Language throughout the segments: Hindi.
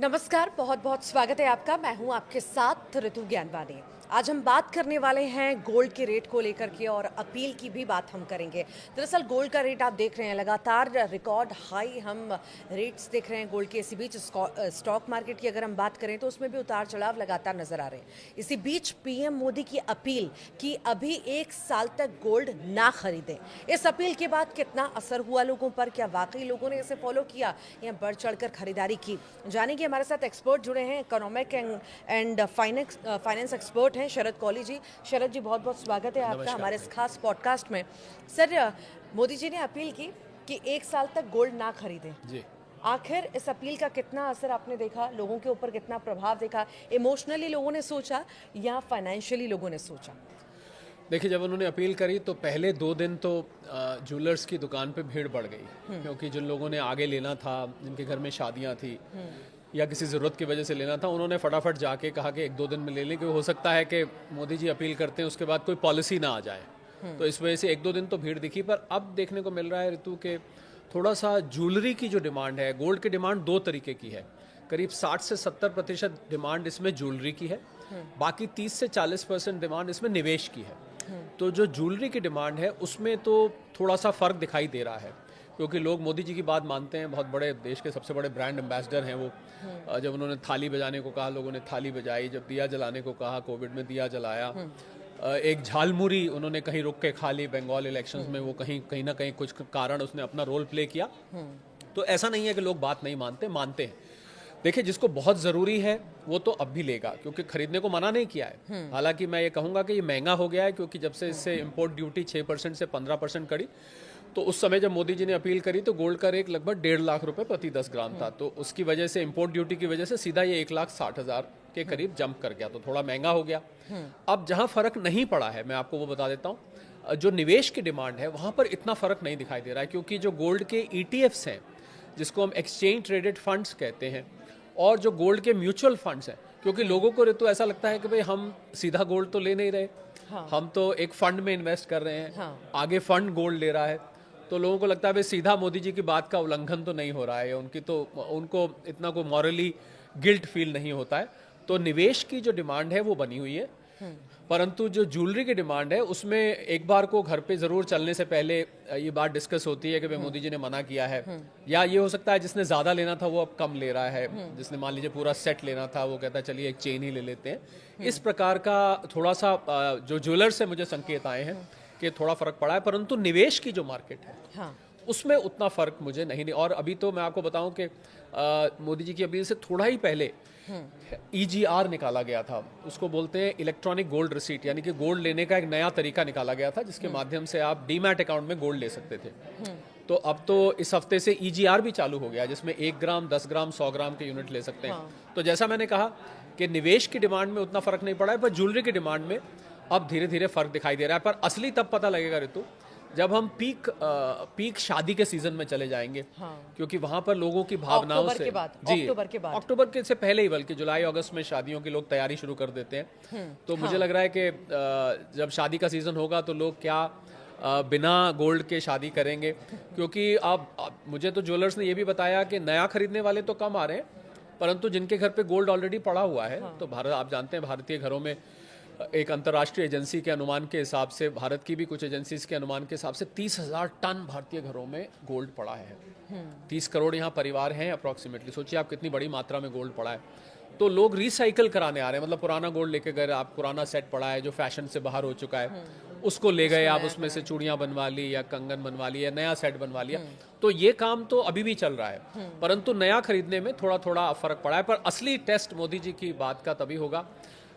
नमस्कार, बहुत बहुत स्वागत है आपका। मैं हूं आपके साथ ऋतु ज्ञानवानी। आज हम बात करने वाले हैं गोल्ड के रेट को लेकर के और अपील की भी बात हम करेंगे। दरअसल गोल्ड का रेट आप देख रहे हैं, लगातार रिकॉर्ड हाई हम रेट्स देख रहे हैं गोल्ड के। इसी बीच स्टॉक मार्केट की अगर हम बात करें तो उसमें भी उतार चढ़ाव लगातार नजर आ रहे हैं। इसी बीच पीएम मोदी की अपील कि अभी 1 साल तक गोल्ड ना खरीदें। इस अपील के बाद कितना असर हुआ लोगों पर? क्या वाकई लोगों ने इसे फॉलो किया या बढ़ चढ़कर खरीदारी की? जानेंगे। हमारे साथ एक्सपर्ट जुड़े हैं, इकोनॉमिक एंड फाइनेंस एक्सपर्ट हैं शरद कौली जी। शरद जी, बहुत बहुत स्वागत है आपका हमारे इस खास पॉडकास्ट में। सर, मोदी जी ने अपील की कि 1 साल तक गोल्ड ना खरीदें जी। आखिर इस अपील का कितना असर आपने देखा, लोगों के ऊपर कितना प्रभाव देखा? इमोशनली लोगों ने सोचा या फाइनेंशियली लोगों ने सोचा? देखिए, जब उन्होंने अपील करी तो पहले 2 दिन तो ज्वेलर्स की दुकान पे भीड़ बढ़ गई, क्योंकि जिन लोगों ने आगे लेना था, जिनके घर में शादियां थी या किसी ज़रूरत की वजह से लेना था, उन्होंने फटाफट जाके कहा कि 1-2 दिन में ले लें, क्योंकि हो सकता है कि मोदी जी अपील करते हैं उसके बाद कोई पॉलिसी ना आ जाए। तो इस वजह से 1-2 दिन तो भीड़ दिखी। पर अब देखने को मिल रहा है ऋतु के थोड़ा सा ज्वेलरी की जो डिमांड है, गोल्ड की डिमांड 2 तरीके की है। करीब 60 से 70% डिमांड इसमें ज्वेलरी की है, बाकी 30 से 40% डिमांड इसमें निवेश की है। तो जो ज्वेलरी की डिमांड है उसमें तो थोड़ा सा फ़र्क दिखाई दे रहा है, क्योंकि लोग मोदी जी की बात मानते हैं। बहुत बड़े देश के सबसे बड़े ब्रांड एम्बेसडर हैं वो। जब उन्होंने थाली बजाने को कहा, लोगों ने थाली बजाई। जब दिया जलाने को कहा, कोविड में दिया जलाया। एक झालमुरी उन्होंने कहीं रुक के खा ली बंगाल इलेक्शंस में, वो कहीं ना कहीं कुछ कारण उसने अपना रोल प्ले किया। तो ऐसा नहीं है कि लोग बात नहीं मानते, मानते हैं। देखिए, जिसको बहुत ज़रूरी है वो तो अब भी लेगा, क्योंकि खरीदने को मना नहीं किया है। हालांकि मैं ये कहूँगा कि ये महंगा हो गया है, क्योंकि जब से इससे इंपोर्ट ड्यूटी 6% से 15% करी, तो उस समय जब मोदी जी ने अपील करी तो गोल्ड का रेट लगभग 1.5 लाख रुपए प्रति 10 ग्राम था। तो उसकी वजह से, इंपोर्ट ड्यूटी की वजह से सीधा ये 1,60,000 के करीब जंप कर गया, तो थोड़ा महंगा हो गया। अब जहाँ फ़र्क नहीं पड़ा है, मैं आपको वो बता देता हूँ। जो निवेश की डिमांड है वहाँ पर इतना फ़र्क नहीं दिखाई दे रहा है, क्योंकि जो गोल्ड के ETFs हैं, जिसको हम एक्सचेंज ट्रेडेड फंड्स कहते हैं, और जो गोल्ड के म्यूचुअल फंड्स हैं, क्योंकि लोगों को तो ऐसा लगता है कि भाई हम सीधा गोल्ड तो ले नहीं रहे। हाँ। हम तो एक फंड में इन्वेस्ट कर रहे हैं। हाँ। आगे फंड गोल्ड ले रहा है, तो लोगों को लगता है भाई सीधा मोदी जी की बात का उल्लंघन तो नहीं हो रहा है, उनको इतना कोई मॉरली गिल्ट फील नहीं होता है। तो निवेश की जो डिमांड है वो बनी हुई है, परंतु जो ज्वेलरी की डिमांड है उसमें एक बार को घर पे जरूर चलने से पहले ये बात डिस्कस होती है कि भाई मोदी जी ने मना किया है, या ये हो सकता है जिसने ज्यादा लेना था वो अब कम ले रहा है, जिसने मान लीजिए पूरा सेट लेना था वो कहता है चलिए एक चेन ही ले लेते हैं। इस प्रकार का थोड़ा सा जो ज्वेलर से मुझे संकेत आए हैं कि थोड़ा फर्क पड़ा है, परंतु निवेश की जो मार्केट है, हाँ, उसमें उतना फर्क मुझे नहीं। और अभी तो मैं आपको बताऊं कि मोदी जी की अपील से थोड़ा ही पहले EGR निकाला गया था। उसको बोलते हैं इलेक्ट्रॉनिक गोल्ड रिसीट, यानी कि गोल्ड लेने का एक नया तरीका निकाला गया था, जिसके माध्यम से आप डीमैट अकाउंट में गोल्ड ले सकते थे। तो अब तो इस हफ्ते से EGR भी चालू हो गया, जिसमें 1 ग्राम, 10 ग्राम, 100 ग्राम के यूनिट ले सकते हैं। हाँ। तो जैसा मैंने कहा कि निवेश की डिमांड में उतना फर्क नहीं पड़ा है, पर ज्वेलरी की डिमांड में अब धीरे धीरे फर्क दिखाई दे रहा है। पर असली तब पता लगेगा ऋतु, जब हम पीक शादी के सीजन में चले जाएंगे। हाँ। क्योंकि वहां पर लोगों की भावनाओं से अक्टूबर के से पहले ही, बल्कि जुलाई अगस्त में शादियों की लोग तैयारी शुरू कर देते हैं। तो मुझे लग रहा है कि जब शादी का सीजन होगा तो लोग क्या बिना गोल्ड के शादी करेंगे, क्योंकि अब मुझे तो ज्वेलर्स ने यह भी बताया कि नया खरीदने वाले तो कम आ रहे हैं, परंतु जिनके घर पे गोल्ड ऑलरेडी पड़ा हुआ है। हाँ। तो भारत, आप जानते हैं, भारतीय घरों में एक अंतर्राष्ट्रीय एजेंसी के अनुमान के हिसाब से, भारत की भी कुछ एजेंसीज के अनुमान के हिसाब से 30,000 टन भारतीय घरों में गोल्ड पड़ा है। 30 करोड़ यहाँ परिवार हैं अप्रॉक्सीमेटली। सोचिए आप कितनी बड़ी मात्रा में गोल्ड पड़ा है। तो लोग रिसाइकिल कराने आ रहे हैं, मतलब पुराना गोल्ड लेके गए, आप पुराना सेट पड़ा है जो फैशन से बाहर हो चुका है, उसको ले गए आप, उसमें से चूड़ियां बनवा ली या कंगन बनवा ली या नया सेट बनवा लिया। तो ये काम तो अभी भी चल रहा है, परंतु नया खरीदने में थोड़ा थोड़ा फर्क पड़ा है। पर असली टेस्ट मोदी जी की बात का तभी होगा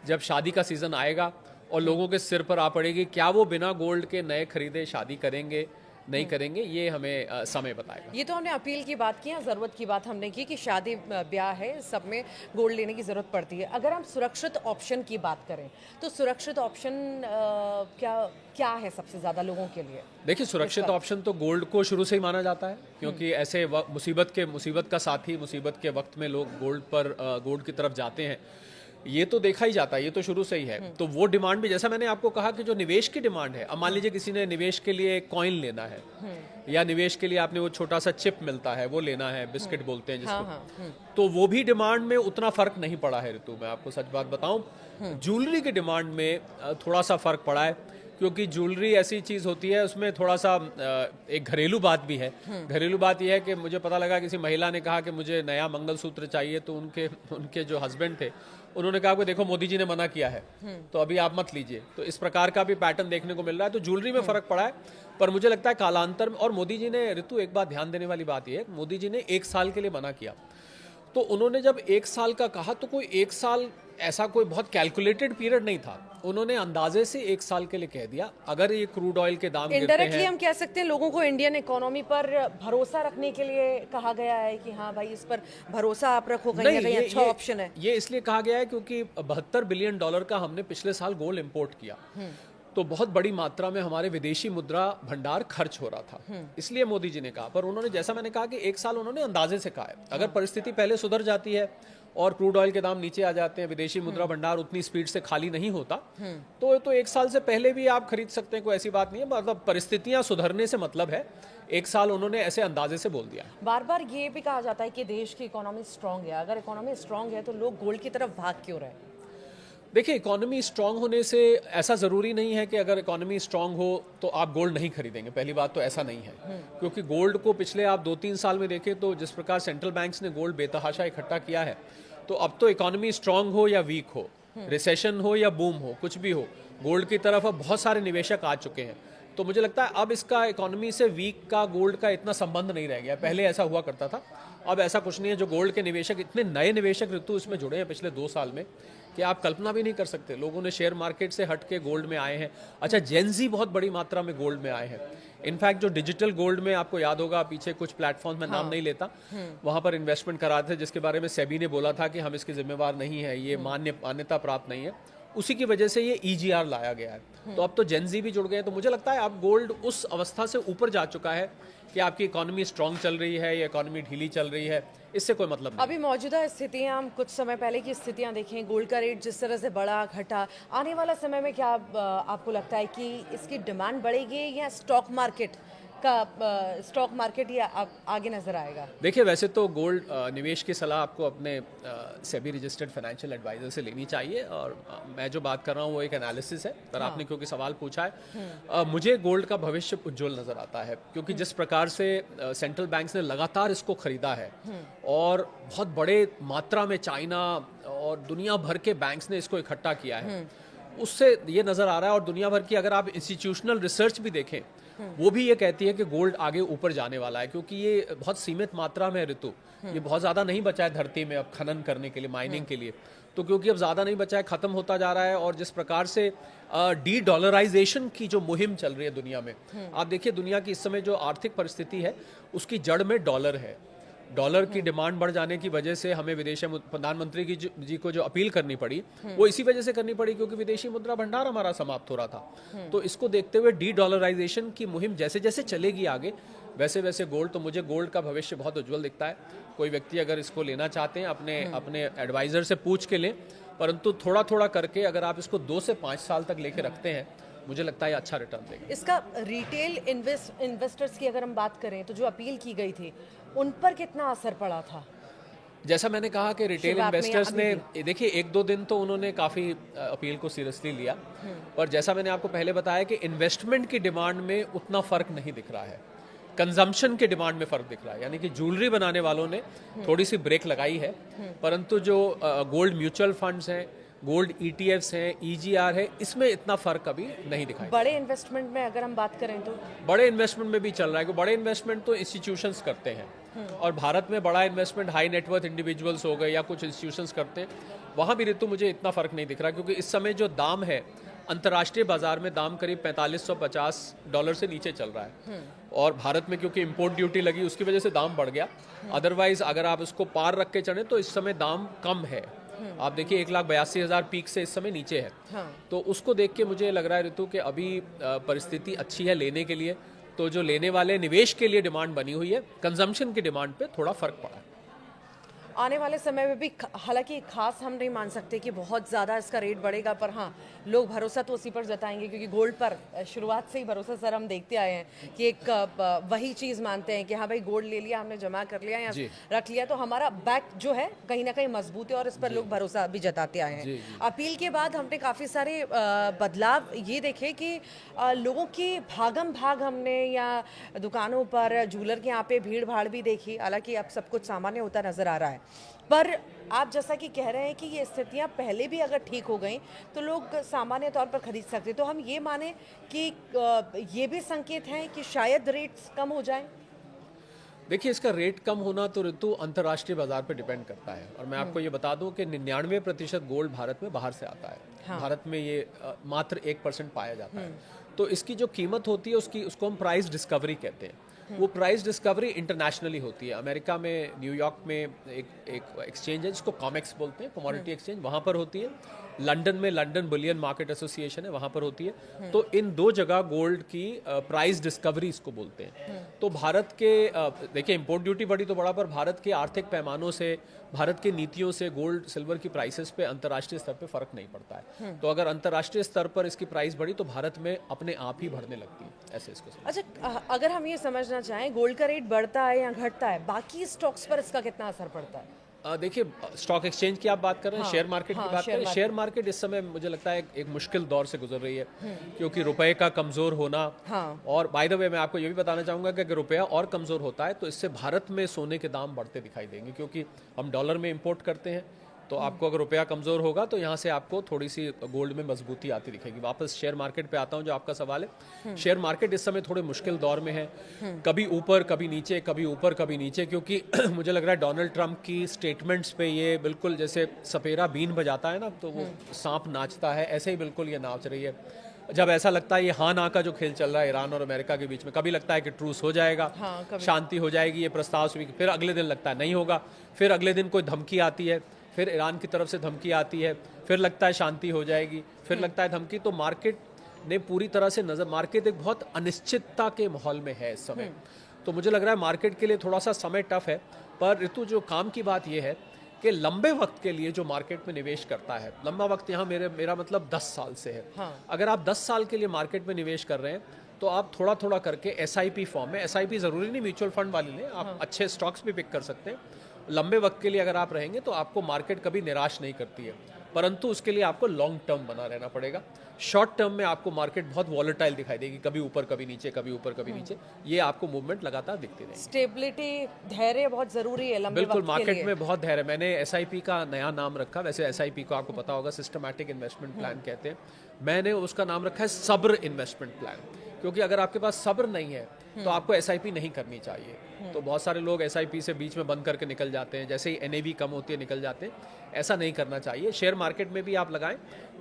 जब शादी का सीजन आएगा और लोगों के सिर पर आ पड़ेगी, क्या वो बिना गोल्ड के नए खरीदे शादी करेंगे, नहीं करेंगे, ये हमें समय बताएगा। ये तो हमने अपील की बात की, ज़रूरत की बात हमने की कि शादी ब्याह है, सब में गोल्ड लेने की ज़रूरत पड़ती है। अगर हम सुरक्षित ऑप्शन की बात करें तो सुरक्षित ऑप्शन क्या है सबसे ज़्यादा लोगों के लिए? देखिए, सुरक्षित ऑप्शन तो गोल्ड को शुरू से ही माना जाता है, क्योंकि ऐसे मुसीबत का साथी, मुसीबत के वक्त में लोग गोल्ड की तरफ जाते हैं। ये तो देखा ही जाता है, ये तो शुरू से ही है। तो वो डिमांड भी, जैसा मैंने आपको कहा कि जो निवेश की डिमांड है, अब मान लीजिए किसी ने निवेश के लिए कॉइन लेना है या निवेश के लिए आपने वो छोटा सा चिप मिलता है वो लेना है, बिस्किट बोलते हैं जिसको, तो वो भी डिमांड में उतना फर्क नहीं पड़ा है ऋतु। मैं आपको सच बात बताऊं, ज्वेलरी की डिमांड में थोड़ा सा फर्क पड़ा है, क्योंकि ज्वेलरी ऐसी चीज़ होती है उसमें थोड़ा सा एक घरेलू बात भी है। घरेलू बात यह है कि मुझे पता लगा किसी महिला ने कहा कि मुझे नया मंगलसूत्र चाहिए, तो उनके जो हस्बैंड थे उन्होंने कहा कि देखो मोदी जी ने मना किया है तो अभी आप मत लीजिए। तो इस प्रकार का भी पैटर्न देखने को मिल रहा है। तो ज्वेलरी में फर्क पड़ा है, पर मुझे लगता है कालांतर में। और मोदी जी ने, ऋतु एक बात ध्यान देने वाली बात यह है, मोदी जी ने 1 साल के लिए मना किया। तो उन्होंने जब 1 साल का कहा तो कोई 1 साल ऐसा कोई बहुत कैलकुलेटेड पीरियड नहीं था, उन्होंने अंदाजे से 1 साल के लिए कह दिया। अगर ये क्रूड ऑयल के दाम गिरते हैं, इनडायरेक्टली हम कह सकते हैं लोगों को इंडियन इकोनॉमी पर भरोसा रखने के लिए कहा गया है कि हाँ भाई इस पर भरोसा आप रखो, कहीं ना कहीं अच्छा ऑप्शन है। ये इसलिए कहा गया है क्योंकि $72 बिलियन का हमने पिछले साल गोल्ड इंपोर्ट किया, तो बहुत बड़ी मात्रा में हमारे विदेशी मुद्रा भंडार खर्च हो रहा था, इसलिए मोदी जी ने कहा। पर उन्होंने, जैसा मैंने कहा कि 1 साल उन्होंने अंदाजे से कहा है। अगर परिस्थिति पहले सुधर जाती है और क्रूड ऑयल के दाम नीचे आ जाते हैं, विदेशी मुद्रा भंडार उतनी स्पीड से खाली नहीं होता, तो 1 साल से पहले भी आप खरीद सकते हैं, कोई ऐसी बात नहीं है। मतलब परिस्थितियां सुधरने से मतलब है, 1 साल उन्होंने ऐसे अंदाजे से बोल दिया। बार बार ये भी कहा जाता है कि देश की इकोनॉमी स्ट्रांग है, अगर इकोनॉमी स्ट्रांग है तो लोग गोल्ड की तरफ भाग क्यों रहे? देखिए, इकोनॉमी स्ट्रांग होने से ऐसा ज़रूरी नहीं है कि अगर इकोनॉमी स्ट्रांग हो तो आप गोल्ड नहीं खरीदेंगे। पहली बात तो ऐसा नहीं है, क्योंकि गोल्ड को पिछले आप 2-3 साल में देखें तो जिस प्रकार सेंट्रल बैंक्स ने गोल्ड बेतहाशा इकट्ठा किया है, तो अब तो इकोनॉमी स्ट्रांग हो या वीक हो, रिसेशन हो या बूम हो, कुछ भी हो, गोल्ड की तरफ अब बहुत सारे निवेशक आ चुके हैं। तो मुझे लगता है अब इसका इकोनॉमी से वीक का गोल्ड का इतना संबंध नहीं रह गया। पहले ऐसा हुआ करता था, अब ऐसा कुछ नहीं है। जो गोल्ड के निवेशक, इतने नए निवेशक ऋतु इसमें जुड़े हैं पिछले 2 साल में कि आप कल्पना भी नहीं कर सकते। लोगों ने शेयर मार्केट से हट के गोल्ड में आए हैं। अच्छा, जेनजी बहुत बड़ी मात्रा में गोल्ड में आए हैं। इनफैक्ट जो डिजिटल गोल्ड में, आपको याद होगा पीछे कुछ प्लेटफॉर्म में नाम नहीं लेता, वहां पर इन्वेस्टमेंट करा थे, जिसके बारे में सेबी ने बोला था कि हम इसके जिम्मेवार नहीं है, ये मान्यता प्राप्त नहीं है। उसी की वजह से ये EGR लाया गया है। तो अब तो जेनजी भी जुड़ गए हैं। तो मुझे लगता है अब गोल्ड उस अवस्था से ऊपर जा चुका है कि आपकी इकोनॉमी स्ट्रांग चल रही है या इकोनॉमी ढीली चल रही है, इससे कोई मतलब नहीं। अभी मौजूदा स्थितियां, हम कुछ समय पहले की स्थितियां देखें, गोल्ड का रेट जिस तरह से बढ़ा घटा, आने वाला समय में क्या आपको लगता है कि इसकी डिमांड बढ़ेगी या स्टॉक मार्केट या आगे नजर आएगा? देखिए, वैसे तो गोल्ड निवेश की सलाह आपको अपने सेबी रजिस्टर्ड फाइनेंशियल एडवाइजर से लेनी चाहिए, और मैं जो बात कर रहा हूँ वो एक एनालिसिस है। पर आपने क्योंकि सवाल पूछा है, मुझे गोल्ड का भविष्य उज्जवल नजर आता है, क्योंकि जिस प्रकार से सेंट्रल बैंक्स ने लगातार इसको खरीदा है और बहुत बड़े मात्रा में चाइना और दुनिया भर के बैंक्स ने इसको इकट्ठा किया है, उससे ये नजर आ रहा है। और दुनिया भर की अगर आप इंस्टीट्यूशनल रिसर्च भी देखें, वो भी ये कहती है कि गोल्ड आगे ऊपर जाने वाला है, क्योंकि ये बहुत सीमित मात्रा में है ऋतु, ये बहुत ज़्यादा नहीं बचा है धरती में अब खनन करने के लिए, माइनिंग के लिए। तो क्योंकि अब ज़्यादा नहीं बचा है, ख़त्म होता जा रहा है। और जिस प्रकार से डी डॉलराइजेशन की जो मुहिम चल रही है दुनिया में, आप देखिए दुनिया की इस समय जो आर्थिक परिस्थिति है उसकी जड़ में डॉलर है। डॉलर की डिमांड बढ़ जाने की वजह से हमें विदेशी प्रधानमंत्री जी को जो अपील करनी पड़ी, वो इसी वजह से करनी पड़ी क्योंकि विदेशी मुद्रा भंडार हमारा समाप्त हो रहा था। तो इसको देखते हुए डी डॉलराइजेशन की मुहिम जैसे जैसे चलेगी आगे, वैसे वैसे गोल्ड, तो मुझे गोल्ड का भविष्य बहुत उज्जवल दिखता है। कोई व्यक्ति अगर इसको लेना चाहते हैं अपने एडवाइजर से पूछ के लें, परंतु थोड़ा थोड़ा करके अगर आप इसको 2 से 5 साल तक लेके रखते हैं, मुझे लगता है अच्छा रिटर्न देगा। इसका रिटेल इन्वेस्टर्स की अगर हम बात करें तो जो अपील की गई थी उन पर कितना असर पड़ा था? जैसा मैंने कहा कि रिटेल इन्वेस्टर्स ने, देखिए 1-2 दिन तो उन्होंने काफ़ी अपील को सीरियसली लिया, पर जैसा मैंने आपको पहले बताया कि इन्वेस्टमेंट की डिमांड में उतना फ़र्क नहीं दिख रहा है, कंजम्पशन की डिमांड में फ़र्क दिख रहा है। यानी कि ज्वेलरी बनाने वालों ने थोड़ी सी ब्रेक लगाई है, परंतु जो गोल्ड म्यूचुअल फंड्स हैं, गोल्ड ETFs हैं, EGR है, इसमें इतना फर्क अभी नहीं दिखाई। बड़े इन्वेस्टमेंट में अगर हम बात करें तो बड़े इन्वेस्टमेंट में भी चल रहा है, क्योंकि बड़े इन्वेस्टमेंट तो इंस्टीट्यूशंस करते हैं, और भारत में बड़ा इन्वेस्टमेंट हाई नेटवर्थ इंडिविजुअल्स हो गए या कुछ इंस्टीट्यूशंस करते हैं, वहाँ भी ऋतु मुझे इतना फर्क नहीं दिख रहा, क्योंकि इस समय जो दाम है अंतर्राष्ट्रीय बाजार में, दाम करीब $4550 से नीचे चल रहा है, और भारत में क्योंकि इंपोर्ट ड्यूटी लगी उसकी वजह से दाम बढ़ गया। अदरवाइज अगर आप इसको पार रख के चढ़े तो इस समय दाम कम है। आप देखिए 1,82,000 पीक से इस समय नीचे है। तो उसको देख के मुझे लग रहा है ऋतु कि अभी परिस्थिति अच्छी है लेने के लिए। तो जो लेने वाले निवेश के लिए डिमांड बनी हुई है, कंजम्पशन की डिमांड पे थोड़ा फर्क पड़ा है। आने वाले समय में भी हालांकि खास हम नहीं मान सकते कि बहुत ज़्यादा इसका रेट बढ़ेगा, पर हाँ लोग भरोसा तो उसी पर जताएंगे क्योंकि गोल्ड पर शुरुआत से ही भरोसा सर हम देखते आए हैं कि एक वही चीज़ मानते हैं कि हाँ भाई गोल्ड ले लिया हमने, जमा कर लिया या रख लिया तो हमारा बैक जो है कहीं ना कहीं मजबूत है और इस पर लोग भरोसा भी जताते आए हैं। अपील के बाद हमने काफ़ी सारे बदलाव ये देखे कि लोगों की भागम भाग हमने या दुकानों पर जूलर के यहाँ पे भीड़ भाड़ भी देखी। हालांकि अब सब कुछ सामान्य होता नजर आ रहा है, पर आप जैसा कि कह रहे हैं कि ये स्थितियां पहले भी अगर ठीक हो गई तो लोग सामान्य तौर पर खरीद सकते, तो हम ये माने कि ये भी संकेत हैं कि शायद रेट्स कम हो जाएं। देखिए, इसका रेट कम होना तो ऋतु अंतर्राष्ट्रीय बाजार पर डिपेंड करता है और मैं आपको ये बता दूं कि 99% गोल्ड भारत में बाहर से आता है। हाँ। भारत में ये मात्र 1% पाया जाता है। तो इसकी जो कीमत होती है उसको हम प्राइस डिस्कवरी कहते हैं। वो प्राइस डिस्कवरी इंटरनेशनली होती है। अमेरिका में न्यूयॉर्क में एक एक्सचेंज है जिसको कॉमेक्स बोलते हैं, कमोडिटी एक्सचेंज, वहाँ पर होती है। लंदन में लंदन बुलियन मार्केट एसोसिएशन है, वहाँ पर होती है। तो इन दो जगह गोल्ड की प्राइस डिस्कवरी इसको बोलते हैं। तो भारत के देखिए इंपोर्ट ड्यूटी बढ़ी तो बड़ा, पर भारत के आर्थिक पैमानों से, भारत की नीतियों से गोल्ड सिल्वर की प्राइसेस पे अंतर्राष्ट्रीय स्तर पे फर्क नहीं पड़ता है। तो अगर अंतर्राष्ट्रीय स्तर पर इसकी प्राइस बढ़ी तो भारत में अपने आप ही बढ़ने लगती है, ऐसे इसको समझ। अच्छा, अगर हम ये समझना चाहें गोल्ड का रेट बढ़ता है या घटता है, बाकी स्टॉक्स पर इसका कितना असर पड़ता है? देखिए, स्टॉक एक्सचेंज की आप बात कर रहे हैं, शेयर मार्केट की बात कर रहे हैं। शेयर मार्केट इस समय मुझे लगता है एक मुश्किल दौर से गुजर रही है क्योंकि रुपए का कमजोर होना। और बाय द वे मैं आपको ये भी बताना चाहूंगा कि अगर रुपया और कमजोर होता है तो इससे भारत में सोने के दाम बढ़ते दिखाई देंगे क्योंकि हम डॉलर में इंपोर्ट करते हैं। तो आपको अगर रुपया कमजोर होगा तो यहाँ से आपको थोड़ी सी गोल्ड में मजबूती आती दिखेगी। वापस शेयर मार्केट पे आता हूँ जो आपका सवाल है। शेयर मार्केट इस समय थोड़े मुश्किल दौर में है, कभी ऊपर कभी नीचे, कभी ऊपर कभी नीचे, क्योंकि मुझे लग रहा है डोनाल्ड ट्रंप की स्टेटमेंट्स पे ये बिल्कुल जैसे सपेरा बीन बजाता है ना तो वो सांप नाचता है, ऐसे ही बिल्कुल ये नाच रही है। जब ऐसा लगता है ये हाँ ना का जो खेल चल रहा है ईरान और अमेरिका के बीच में, कभी लगता है कि ट्रूस हो जाएगा, शांति हो जाएगी, ये प्रस्ताव स्वीकार, फिर अगले दिन लगता है नहीं होगा, फिर अगले दिन कोई धमकी आती है, फिर ईरान की तरफ से धमकी आती है, फिर लगता है शांति हो जाएगी, फिर लगता है धमकी। तो मार्केट ने पूरी तरह से मार्केट एक बहुत अनिश्चितता के माहौल में है इस समय। तो मुझे लग रहा है मार्केट के लिए थोड़ा सा समय टफ है। पर ऋतु जो काम की बात यह है कि लंबे वक्त के लिए जो मार्केट में निवेश करता है, लंबा वक्त यहाँ मेरा मतलब 10 साल से है। अगर आप 10 साल के लिए मार्केट में निवेश कर रहे हैं तो आप थोड़ा थोड़ा करके SIP फॉर्म में, SIP जरूरी नहीं म्यूचुअल फंड वाले लें, आप अच्छे स्टॉक्स भी पिक कर सकते हैं। लंबे वक्त के लिए अगर आप रहेंगे तो आपको मार्केट कभी निराश नहीं करती है, परंतु उसके लिए आपको लॉन्ग टर्म बना रहना पड़ेगा। शॉर्ट टर्म में आपको मार्केट बहुत वॉलेटाइल दिखाई देगी, कभी ऊपर कभी नीचे, कभी ऊपर कभी नीचे, ये आपको मूवमेंट लगातार दिखती रहेगी। स्टेबिलिटी, धैर्य बहुत जरूरी है लंबे बिल्कुल, वक्त के लिए। मार्केट में बहुत धैर्य। मैंने SIP का नया नाम रखा, वैसे SIP को आपको पता होगा सिस्टमैटिक इन्वेस्टमेंट प्लान कहते हैं, मैंने उसका नाम रखा है सब्र इन्वेस्टमेंट प्लान, क्योंकि अगर आपके पास सब्र नहीं है तो आपको SIP नहीं करनी चाहिए। तो बहुत सारे लोग SIP से बीच में बंद करके निकल जाते हैं, जैसे ही NAV कम होती है निकल जाते हैं, ऐसा नहीं करना चाहिए। शेयर मार्केट में भी आप लगाएं,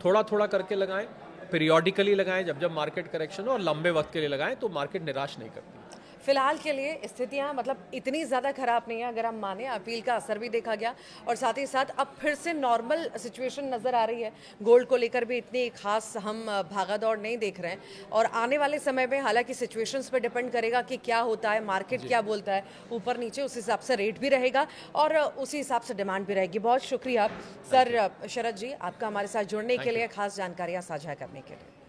थोड़ा थोड़ा करके लगाएं, पीरियोडिकली लगाएं, जब जब मार्केट करेक्शन हो, और लंबे वक्त के लिए लगाएं तो मार्केट निराश नहीं करती। फिलहाल के लिए स्थितियां मतलब इतनी ज़्यादा खराब नहीं है अगर हम माने, अपील का असर भी देखा गया और साथ ही साथ अब फिर से नॉर्मल सिचुएशन नज़र आ रही है। गोल्ड को लेकर भी इतनी खास हम भागादौड़ नहीं देख रहे हैं और आने वाले समय में हालांकि सिचुएशंस पे डिपेंड करेगा कि क्या होता है, मार्केट क्या बोलता है, ऊपर नीचे, उस हिसाब से रेट भी रहेगा और उसी हिसाब से डिमांड भी रहेगी। बहुत शुक्रिया सर शरद जी आपका हमारे साथ जुड़ने के लिए, खास जानकारियाँ साझा करने के लिए।